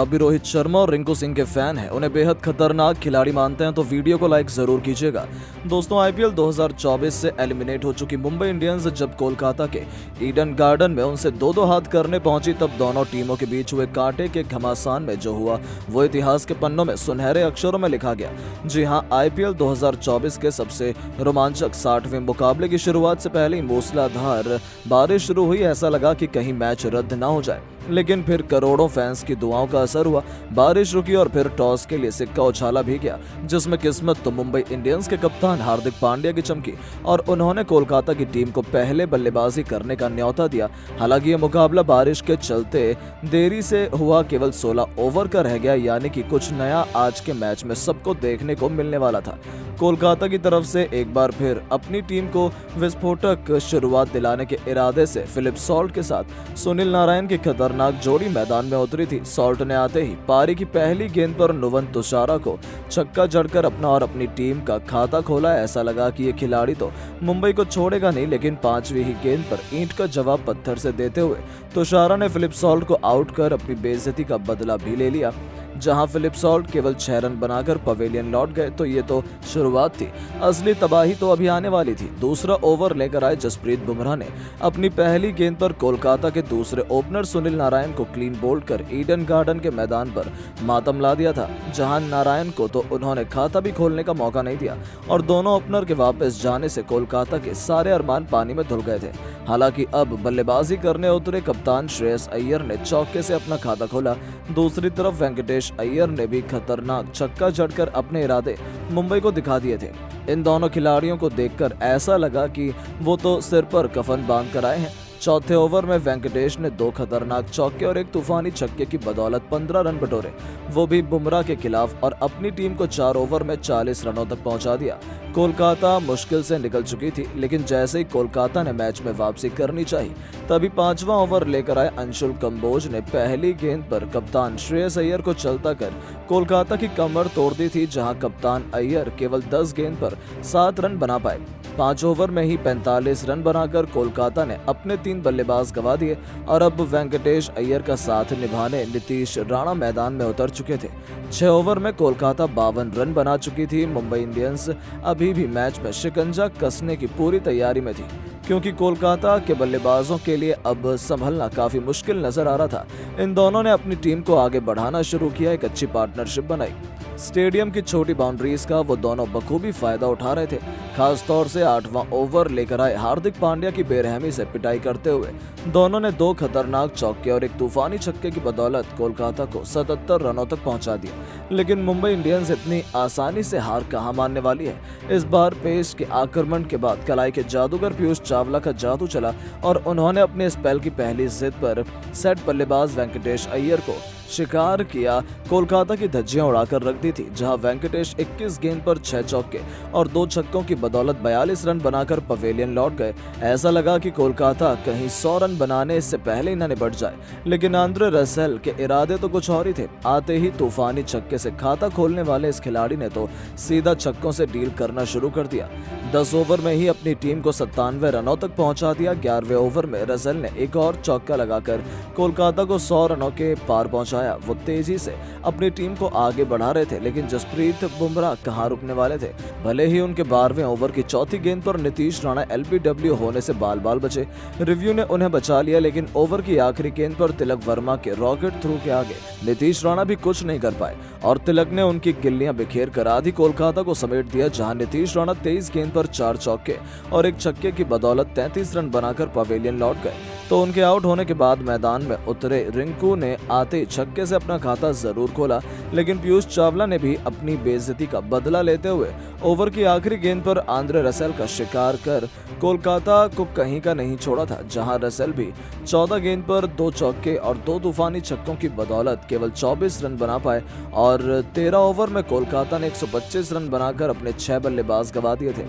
आप भी रोहित शर्मा और रिंकू सिंह के फैन हैं, उन्हें बेहद खतरनाक खिलाड़ी मानते हैं तो वीडियो को लाइक जरूर कीजिएगा। दोस्तों, आईपीएल 2024 से एलिमिनेट हो चुकी मुंबई इंडियंस जब कोलकाता के ईडन गार्डन में उनसे दो हाथ करने पहुंची, तब दोनों टीमों के बीच हुए कांटे के घमासान में जो हुआ वो इतिहास के पन्नों में सुनहरे अक्षरों में लिखा गया। जी हां, आईपीएल 2024 के सबसे रोमांचक 60वें मुकाबले की शुरुआत से पहले ही मूसलाधार बारिश शुरू हुई। ऐसा लगा कि कहीं मैच रद्द ना हो जाए, लेकिन फिर करोड़ों फैंस की दुआओं का असर हुआ। बारिश रुकी और फिर टॉस के लिए सिक्का उछाला भी गया, जिसमें किस्मत तो मुंबई इंडियंस के कप्तान हार्दिक पांड्या की चमकी और उन्होंने कोलकाता की टीम को पहले बल्लेबाजी करने का न्योता दिया। हालांकि यह मुकाबला बारिश के चलते देरी से हुआ, केवल 16 ओवर का रह गया, यानी कि कुछ नया आज के मैच में सबको देखने को मिलने वाला था। कोलकाता की तरफ से एक बार फिर अपनी टीम को विस्फोटक शुरुआत दिलाने के इरादे से फिलिप सॉल्ट के साथ सुनील नारायण की खतरनाक जोड़ी मैदान में उतरी थी। सॉल्ट ने आते ही पारी की पहली गेंद पर नुवन तुषारा को छक्का जड़कर अपना और अपनी टीम का खाता खोला। ऐसा लगा कि ये खिलाड़ी तो मुंबई को छोड़ेगा नहीं, लेकिन 5वीं ही गेंद पर ईंट का जवाब पत्थर से देते हुए तुषारा ने फिलिप सॉल्ट को आउट कर अपनी बेइज्जती का बदला भी ले लिया। जहां फिलिप सॉल्ट केवल 6 रन बनाकर पवेलियन लौट गए, तो ये तो शुरुआत थी, असली तबाही तो अभी आने वाली थी। दूसरा ओवर लेकर आए जसप्रीत बुमराह ने अपनी पहली गेंद पर कोलकाता के दूसरे ओपनर सुनील नारायण को क्लीन बोल्ड कर ईडन गार्डन के मैदान पर मातम ला दिया था। जहां नारायण को तो उन्होंने खाता भी खोलने का मौका नहीं दिया और दोनों ओपनर के वापस जाने से कोलकाता के सारे अरमान पानी में धुल गए थे। हालांकि अब बल्लेबाजी करने उतरे कप्तान श्रेयस अय्यर ने चौके से अपना खाता खोला। दूसरी तरफ वेंकटेश अय्यर ने भी खतरनाक छक्का जड़कर अपने इरादे मुंबई को दिखा दिए थे। इन दोनों खिलाड़ियों को देखकर ऐसा लगा कि वो तो सिर पर कफन बांध कर आए हैं। चौथे ओवर में वेंकटेश ने 2 खतरनाक चौके और एक तूफानी छक्के की बदौलत 15 रन बटोरे, वो भी बुमराह के खिलाफ, और अपनी टीम को 4 ओवर में 40 रनों तक पहुंचा दिया। कोलकाता मुश्किल से निकल चुकी थी, लेकिन जैसे ही कोलकाता ने मैच में वापसी करनी चाहिए, तभी 5वां ओवर लेकर आए अंशुल कंबोज ने पहली गेंद पर कप्तान श्रेयस अय्यर को चलता कर कोलकाता की कमर तोड़ दी थी। जहां कप्तान अय्यर केवल 10 गेंद पर 7 रन बना पाए। 5 ओवर में ही 45 रन बनाकर कोलकाता ने अपने 3 बल्लेबाज गंवा दिए और अब वेंकटेश अय्यर का साथ निभाने नीतीश राणा मैदान में उतर चुके थे। 6 ओवर में कोलकाता 52 रन बना चुकी थी। मुंबई इंडियंस अभी भी मैच में शिकंजा कसने की पूरी तैयारी में थी, क्योंकि कोलकाता के बल्लेबाजों के लिए अब संभलना काफी मुश्किल नजर आ रहा था। इन दोनों ने अपनी टीम को आगे बढ़ाना शुरू किया, एक अच्छी पार्टनरशिप बनाई। स्टेडियम की छोटी बाउंड्रीज का वो दोनों बखूबी फायदा उठा रहे थे। खास तौर से 8वां ओवर लेकर आए हार्दिक पांड्या की बेरहमी से पिटाई करते हुए दोनों ने 2 खतरनाक चौके और एक तूफानी छक्के की बदौलत कोलकाता को 77 रनों तक पहुंचा दिया। लेकिन मुंबई इंडियंस इतनी आसानी से हार कहां मानने वाली है। इस बार पेस के आक्रमण के बाद कलाई के जादूगर पीयूष चावला का जादू चला और उन्होंने अपने स्पेल की पहली जिद पर सेट बल्लेबाज वेंकटेश अय्यर को शिकार किया। कोलकाता की धज्जियां उड़ाकर रख दी थी, जहां वेंकटेश 21 गेंद पर 6 चौके और 2 छक्कों की बदौलत 42 रन बनाकर पवेलियन लौट गए। ऐसा लगा कि कोलकाता कहीं 100 रन बनाने से पहले ही न निपट जाए, लेकिन आंद्रे रसेल के इरादे तो कुछ और ही थे। आते ही तूफानी छक्के से खाता खोलने वाले इस खिलाड़ी ने तो सीधा छक्कों से डील करना शुरू कर दिया। 10 ओवर में ही अपनी टीम को 97 रनों तक पहुंचा दिया। 11वें ओवर में रसेल ने एक और चौका लगाकर कोलकाता को 100 रनों के पार पहुंचाया। वो तेजी से अपनी टीम को आगे बढ़ा रहे थे, लेकिन जसप्रीत बुमराह कहां रुकने वाले थे। भले ही उनके 12वें ओवर की चौथी गेंद पर नीतीश राणा LBW होने से बाल बाल बचे, रिव्यू ने उन्हें बचा लिया, लेकिन ओवर की आखिरी गेंद पर तिलक वर्मा के रॉकेट थ्रू के आगे नीतीश राणा भी कुछ नहीं कर पाए और तिलक ने उनकी गिल्लियां बिखेर कर आधी कोलकाता को समेट दिया। जहां नीतीश राणा 23 गेंद पर 4 चौके और एक छक्के की बदौलत 33 रन बनाकर पवेलियन लौट गए, तो उनके आउट होने के बाद मैदान में उतरे रिंकू ने आते छक्के से अपना खाता जरूर खोला, लेकिन पीयूष चावला ने भी अपनी बेइज्जती का बदला लेते हुए ओवर की आखिरी गेंद पर आंद्रे रसेल का शिकार कर कोलकाता को कहीं का नहीं छोड़ा था। जहां रसेल भी 14 गेंद पर 2 चौके और 2 तूफानी छक्कों की बदौलत केवल 24 रन बना पाए और 13 ओवर में कोलकाता ने 125 रन बनाकर अपने 6 बल्लेबाज गंवा दिए थे।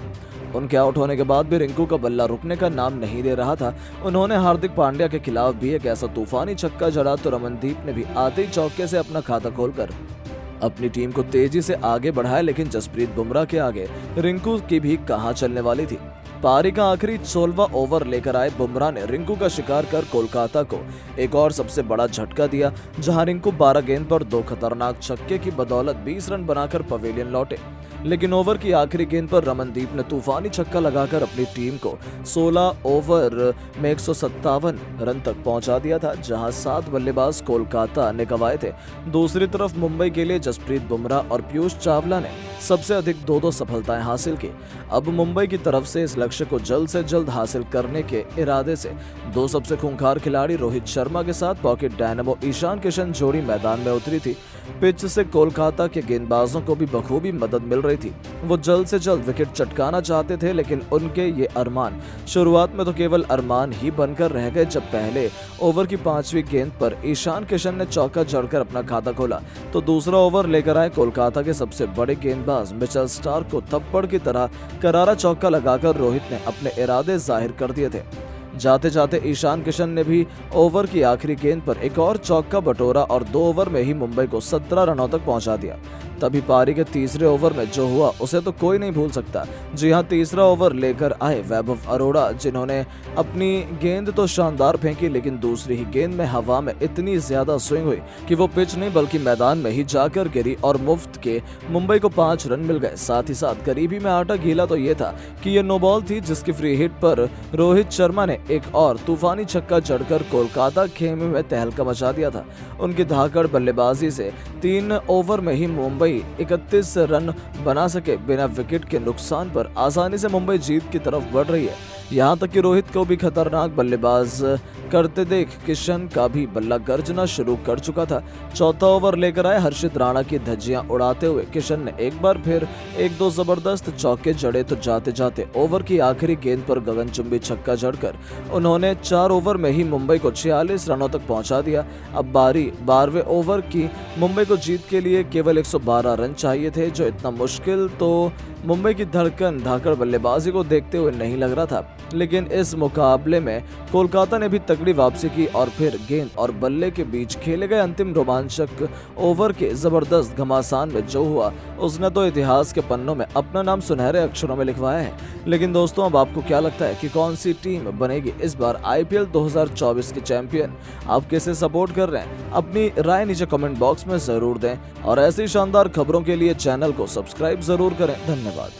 उनके आउट होने के बाद भी रिंकू का बल्ला रुकने का नाम नहीं ले रहा था। उन्होंने हार्दिक पांड्या के खिलाफ भी एक ऐसा तूफानी छक्का जड़ा तो रमनदीप ने भी आते ही चौके से अपना खाता खोलकर अपनी टीम को तेजी से आगे बढ़ाया, लेकिन जसप्रीत बुमराह के आगे रिंकू की भी कहां चलने वाली थी। पारी का आखिरी 16वां ओवर लेकर आए बुमराह ने रिंकू का शिकार कर कोलकाता को एक और सबसे बड़ा झटका दिया, जहां रिंकू 12 गेंद पर 2 खतरनाक छक्के की बदौलत 20 रन बनाकर पवेलियन लौटे। लेकिन ओवर की आखिरी गेंद पर रमनदीप ने तूफानी छक्का लगाकर अपनी टीम को 16 ओवर में 157 रन तक पहुंचा दिया था, जहां 7 बल्लेबाज कोलकाता ने गंवाए थे। दूसरी तरफ मुंबई के लिए जसप्रीत बुमराह और पीयूष चावला ने सबसे अधिक 2-2 सफलताएं हासिल की। अब मुंबई की तरफ से इस लक्ष्य को जल्द से जल्द हासिल करने के इरादे से 2 सबसे खूंखार खिलाड़ी रोहित शर्मा के साथ पॉकेट डायनामो ईशान किशन जोड़ी मैदान में उतरी थी। पिच से कोलकाता के गेंदबाजों को भी बखूबी मदद मिल रही थी। वो जल्द से जल्द विकेट चटकाना चाहते थे, लेकिन उनके ये अरमान शुरुआत में तो केवल अरमान ही बनकर रह गए। जब पहले ओवर की 5वीं गेंद पर ईशान किशन ने चौका जड़कर अपना खाता खोला, तो दूसरा ओवर लेकर आए कोलकाता के सबसे बड़े गेंदबाज मिचेल स्टार्क को थप्पड़ की तरह करारा चौका लगाकर रोहित ने अपने इरादे जाहिर कर दिए थे। जाते जाते ईशान किशन ने भी ओवर की आखिरी गेंद पर एक और चौका बटोरा और 2 ओवर में ही मुंबई को 17 रनों तक पहुंचा दिया। तभी पारी के तीसरे ओवर में जो हुआ उसे तो कोई नहीं भूल सकता। जी हां, तीसरा ओवर लेकर आए वैभव अरोड़ा, जिन्होंने अपनी गेंद तो शानदार फेंकी, लेकिन दूसरी ही गेंद में हवा में इतनी ज्यादा स्विंग हुई कि वो पिच नहीं बल्कि मैदान में ही जाकर गिरी और मुफ्त के मुंबई को 5 रन मिल गए। साथ ही साथ गरीबी में आटा गीला तो ये था कि ये नो बॉल थी, जिसकी फ्री हिट पर रोहित शर्मा ने एक और तूफानी छक्का जड़कर कोलकाता खेमे में तहलका मचा दिया था। उनकी धाकड़ बल्लेबाजी से 3 ओवर में ही मुंबई 31 रन बना सके। बिना विकेट के नुकसान पर आसानी से मुंबई जीत की तरफ बढ़ रही है। यहाँ तक कि रोहित को भी खतरनाक बल्लेबाज करते देख किशन का भी बल्ला गर्जना शुरू कर चुका था। चौथा ओवर लेकर आए हर्षित राणा की धज्जियां उड़ाते हुए किशन ने एक बार फिर 1-2 जबरदस्त चौके जड़े, तो जाते जाते ओवर की आखिरी गेंद पर गगनचुंबी छक्का जड़कर उन्होंने 4 ओवर में ही मुंबई को 46 रनों तक पहुंचा दिया। अब बारी 12वें ओवर की। मुंबई को जीत के लिए केवल 112 रन चाहिए थे, जो इतना मुश्किल तो मुंबई की धड़कन धाकड़ बल्लेबाजी को देखते हुए नहीं लग रहा था। लेकिन इस मुकाबले में कोलकाता ने भी तगड़ी वापसी की और फिर गेंद और बल्ले के बीच खेले गए अंतिम रोमांचक ओवर के जबरदस्त घमासान में जो हुआ उसने तो इतिहास के पन्नों में अपना नाम सुनहरे अक्षरों में लिखवाया है। लेकिन दोस्तों, अब आपको क्या लगता है कि कौन सी टीम बनेगी इस बार IPL 2024 की चैंपियन? आप किसे सपोर्ट कर रहे हैं? अपनी राय नीचे कमेंट बॉक्स में जरूर दें और ऐसी शानदार खबरों के लिए चैनल को सब्सक्राइब जरूर करें। धन्यवाद।